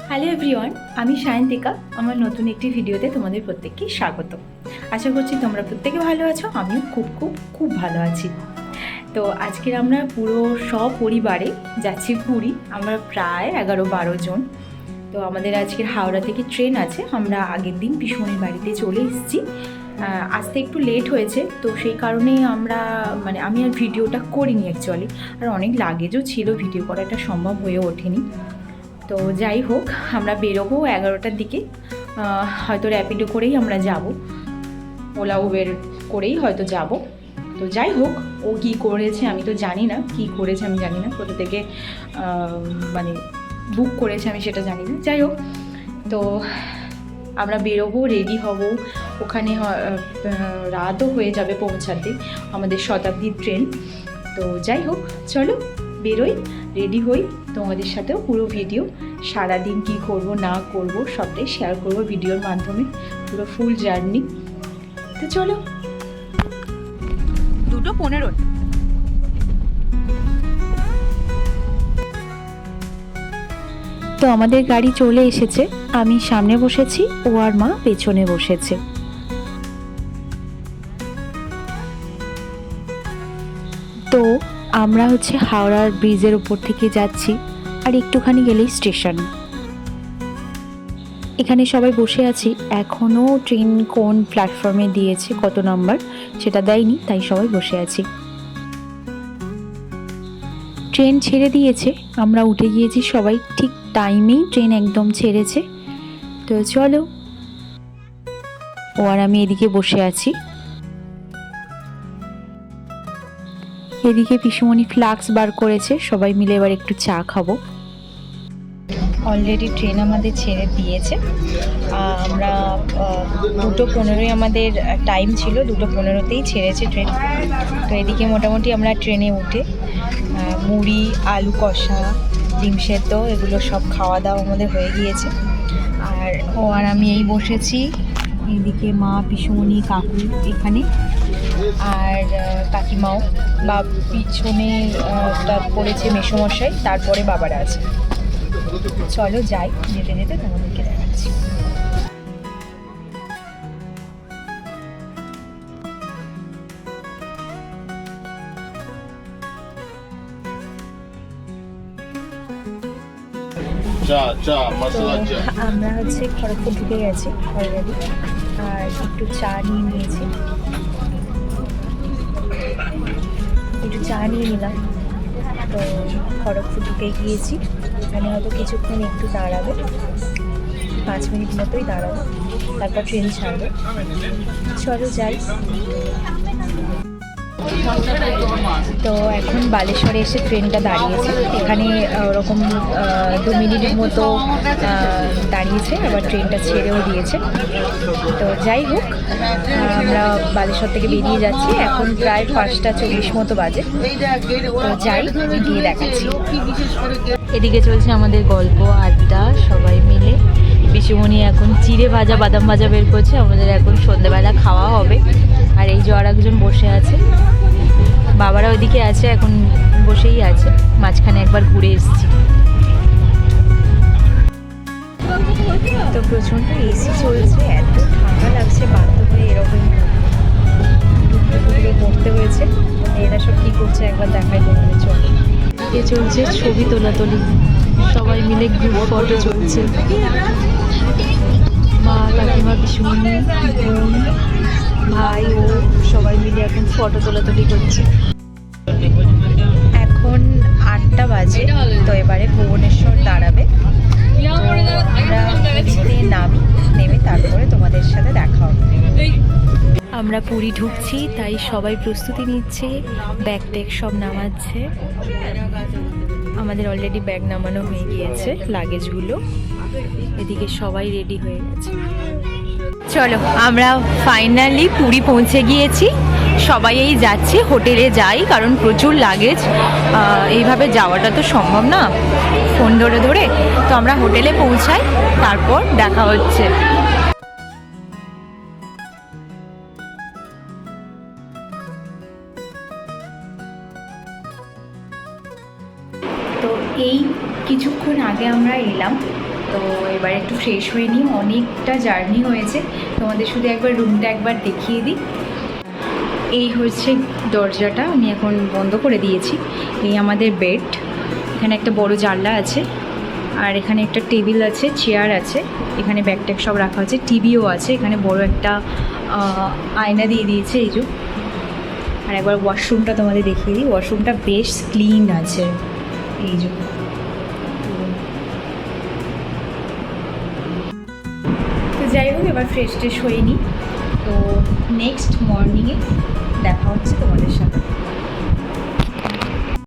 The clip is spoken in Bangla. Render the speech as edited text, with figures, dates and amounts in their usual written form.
হ্যালো এভরিওয়ান, আমি সায়ন্তিকা। আমার নতুন একটি ভিডিওতে তোমাদের প্রত্যেককে স্বাগত। আশা করছি তোমরা প্রত্যেকে ভালো আছো, আমিও খুব খুব খুব ভালো আছি। তো আজকের আমরা পুরো সপরিবারে যাচ্ছি পুরী। আমরা প্রায় 11-12 জন। তো আমাদের আজকের হাওড়া থেকে ট্রেন আছে। আমরা আগের দিন পিসমণির বাড়িতে চলে এসেছি। আসতে একটু লেট হয়েছে, তো সেই কারণে আমি আর ভিডিওটা করিনি অ্যাকচুয়ালি। আর অনেক লাগেজও ছিল, ভিডিও করাটা সম্ভব হয়ে ওঠেনি। তো যাই হোক, আমরা বেরোবো 11টার দিকে। হয়তো র্যাপিডো করেই আমরা যাব, ওলা উবের করেই হয়তো যাব। তো যাই হোক, ও কী করেছে আমি তো জানি না, কী করেছে আমি জানি না, কোথা থেকে বুক করেছে আমি সেটা জানি না। যাই হোক, তো আমরা বেরোবো, রেডি হব। ওখানে রাতও হয়ে যাবে পৌঁছাতে, আমাদের শতাব্দীর ট্রেন। তো যাই হোক, চলো বেরোই, রেডি হই। তোমাদের সাথেও পুরো ভিডিও, সারাদিন কী করব না করব সবটাই শেয়ার করব ভিডিওর মাধ্যমে, পুরো ফুল জার্নি। তো চলো। 2:15। তো আমাদের গাড়ি চলে এসেছে। আমি সামনে বসেছি, ও আর মা পেছনে বসেছে। তো আমরা হাওড়ার ব্রিজের উপর থেকে যাচ্ছি, আর একটুখানি গেলেই স্টেশন। এখানে সবাই বসে আছি। এখনও ট্রেন কোন প্ল্যাটফর্মে দিয়েছে, কত নাম্বার সেটা দেয়নি, তাই সবাই বসে আছি। ট্রেন ছেড়ে দিয়েছে, আমরা উঠে গিয়েছি সবাই, ঠিক টাইমেই ট্রেন একদম ছেড়েছে। তো চলো, ও আর আমি এদিকে বসে আছি। এদিকে পিসুমণি ফ্লাক্স বার করেছে, সবাই মিলে এবার একটু চা খাবো। অলরেডি ট্রেন আমাদের ছেড়ে দিয়েছে। আমরা 2:15 আমাদের টাইম ছিল, 2:15তেই ছেড়েছে ট্রেন। তো এদিকে মোটামুটি আমরা ট্রেনে উঠে মুড়ি, আলু কষা, ডিম সেদ্ধ এগুলো সব খাওয়া দাওয়া আমাদের হয়ে গিয়েছে। আর ও আর আমি এই বসেছি, এদিকে মা, পিসুমণি, কাকু এখানে, আর কাকিমাও, বা পিছনে পড়েছে মেসোমশাই, তারপরে বাবারা আছে। চলো যাই, যেতে যেতে তোমাদেরকে দেখাচ্ছি। আমরা খড়গপুর ঢুকে গেছি অলরেডি, আর একটু চা নিয়ে নিয়েছি, একটু চা নিয়ে নিলাম। তো খড়গপুর ঢুকে গিয়েছি। এখানে হয়তো কিছুক্ষণ একটু দাঁড়াবে, 5 মিনিট মতোই দাঁড়াবে, তারপর ট্রেন ছাড়বে। চলো যাই। তো এখন বালেশ্বরে এসে ট্রেনটা দাঁড়িয়েছে। এখানে ওরকম 2 মিনিটের মতো দাঁড়িয়েছে, আবার ট্রেনটা ছেড়েও দিয়েছে। তো যাই হোক, আমরা বালেশ্বর থেকে বেরিয়ে যাচ্ছি। এখন প্রায় 5:40 মতো বাজে। তো যাই, গিয়ে দেখাচ্ছি। এদিকে চলছে আমাদের গল্প আড্ডা, সবাই মিলে। পিসুমণি এখন চিড়ে ভাজা, বাদাম ভাজা বের করছে। আমাদের এখন সন্ধ্যেবেলা খাওয়া হবে। আর এই যে আর একজন বসে আছে, বাবারা ওইদিকে আছে, এখন বসেই আছে। মাঝখানে একবার ঘুরে এসেছি। তো প্রচণ্ড এসি চলছে, এত ঠান্ডা লাগছে, বাধ্য হয়ে এরকম করতে হয়েছে। এরা সব কী করছে একবার দেখাই তোমাদের। চলে এ চলছে ছবি তোলাতুলি, সবাই মিলে গ্রুপ ফটো চলছে। মা, কাকিমা, পিসুমণি, বোন, ভাই, ও সবাই মিলে এখন ফটো তোলাতুলি করছে। এখন 8টা বাজে। তো এবারে ভুবনেশ্বর দাঁড়াবে। আমরা পুরীতে নেমে তারপরে তোমাদের সাথে দেখা হবে। আমরা পুরী ঢুকছি, তাই সবাই প্রস্তুতি নিচ্ছে, ব্যাগ ট্যাগ সব নামাচ্ছে। আমাদের অলরেডি ব্যাগ নামানো হয়ে গিয়েছে, লাগেজগুলো। এদিকে সবাই রেডি হয়ে গেছে। চলো, আমরা ফাইনালি পুরী পৌঁছে গিয়েছি। সবাই এই যাচ্ছি, হোটেলে যাই, কারণ প্রচুর লাগেজ, এইভাবে যাওয়াটা তো সম্ভব না ফোন ধরে ধরে। তো আমরা হোটেলে পৌঁছাই, তারপর দেখা হচ্ছে। তো এই কিছুক্ষণ আগে আমরা এলাম, তো এবার একটু ফ্রেশ হয়ে নিই। অনেকটা জার্নি হয়েছে, তোমাদের শুধু একবার রুমটা একবার দেখিয়ে দিই। এই হচ্ছে দরজাটা, আমি এখন বন্ধ করে দিয়েছি। এই আমাদের বেড, এখানে একটা বড় জানলা আছে, আর এখানে একটা টেবিল আছে, চেয়ার আছে, এখানে ব্যাগ ট্যাগ সব রাখা আছে, টিভিও আছে, এখানে বড় একটা আয়না দিয়ে দিয়েছে এই যে। আর একবার ওয়াশরুমটা তোমাদের দেখিয়ে দিই, ওয়াশরুমটা বেশ ক্লিন আছে এই যে। তো যাই হোক, এবার ফ্রেশ ট্রেশ হয়ে নিই। তো নেক্সট মর্নিংয়ে দেখা হচ্ছে তোমাদের সাথে।